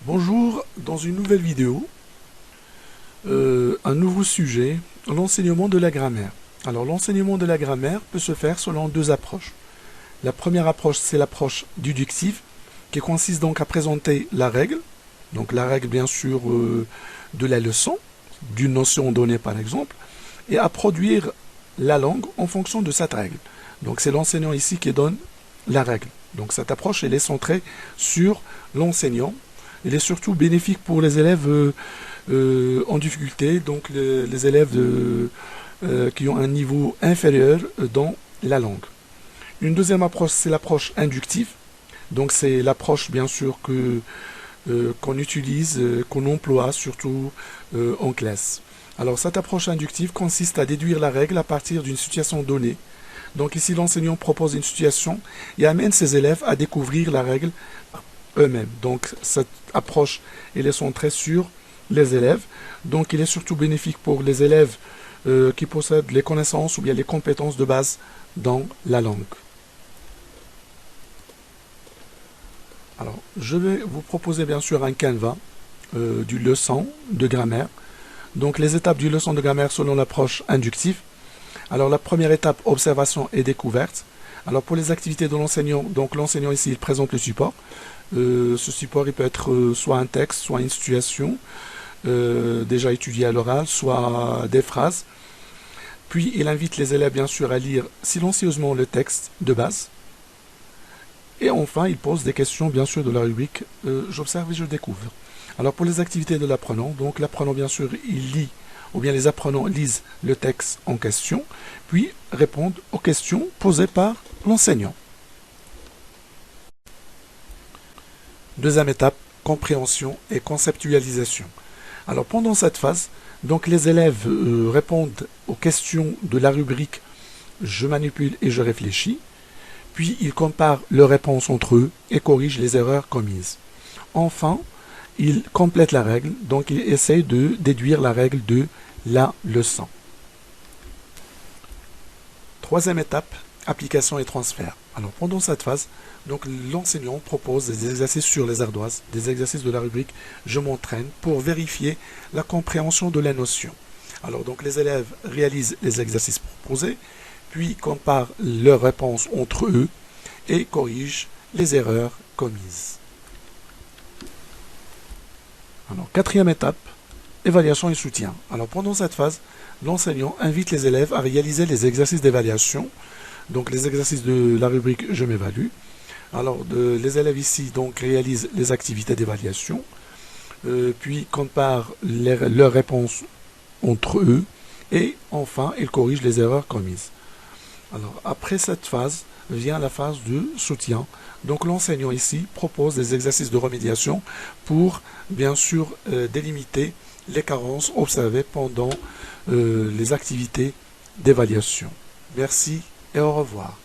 Bonjour, dans une nouvelle vidéo, un nouveau sujet, l'enseignement de la grammaire. Alors l'enseignement de la grammaire peut se faire selon deux approches. La première approche, c'est l'approche déductive, qui consiste donc à présenter la règle, donc la règle bien sûr de la leçon, d'une notion donnée par exemple, et à produire la langue en fonction de cette règle. Donc c'est l'enseignant ici qui donne la règle. Donc cette approche, elle est centrée sur l'enseignant. Elle est surtout bénéfique pour les élèves en difficulté, donc les élèves qui ont un niveau inférieur dans la langue. Une deuxième approche, c'est l'approche inductive. Donc c'est l'approche bien sûr qu'on utilise, qu'on emploie surtout en classe. Alors cette approche inductive consiste à déduire la règle à partir d'une situation donnée. Donc ici l'enseignant propose une situation et amène ses élèves à découvrir la règle eux-mêmes. Donc cette approche elle est centrée sur les élèves. Donc il est surtout bénéfique pour les élèves qui possèdent les connaissances ou bien les compétences de base dans la langue. Alors je vais vous proposer bien sûr un canevas du leçon de grammaire. Donc les étapes du leçon de grammaire selon l'approche inductive. Alors la première étape, observation et découverte. Alors pour les activités de l'enseignant, donc l'enseignant ici il présente le support. Ce support il peut être soit un texte, soit une situation déjà étudiée à l'oral, soit des phrases. Puis il invite les élèves bien sûr à lire silencieusement le texte de base. Et enfin il pose des questions bien sûr de la rubrique j'observe et je découvre. Alors pour les activités de l'apprenant, donc l'apprenant bien sûr il lit ou bien les apprenants lisent le texte en question, puis répondent aux questions posées par l'enseignant. Deuxième étape, compréhension et conceptualisation. Alors pendant cette phase, donc les élèves répondent aux questions de la rubrique je manipule et je réfléchis, puis ils comparent leurs réponses entre eux et corrigent les erreurs commises. Enfin, ils complètent la règle, donc ils essayent de déduire la règle de la leçon. Troisième étape, application et transfert. Alors pendant cette phase, donc l'enseignant propose des exercices sur les ardoises, des exercices de la rubrique je m'entraîne pour vérifier la compréhension de la notion. Alors donc les élèves réalisent les exercices proposés, puis comparent leurs réponses entre eux et corrigent les erreurs commises. Alors quatrième étape, évaluation et soutien. Alors pendant cette phase, l'enseignant invite les élèves à réaliser les exercices d'évaluation, donc les exercices de la rubrique je m'évalue. Alors les élèves ici donc réalisent les activités d'évaluation, puis comparent leurs réponses entre eux et enfin ils corrigent les erreurs commises. Alors après cette phase vient la phase de soutien. Donc l'enseignant ici propose des exercices de remédiation pour bien sûr délimiter les carences observées pendant les activités d'évaluation. Merci et au revoir.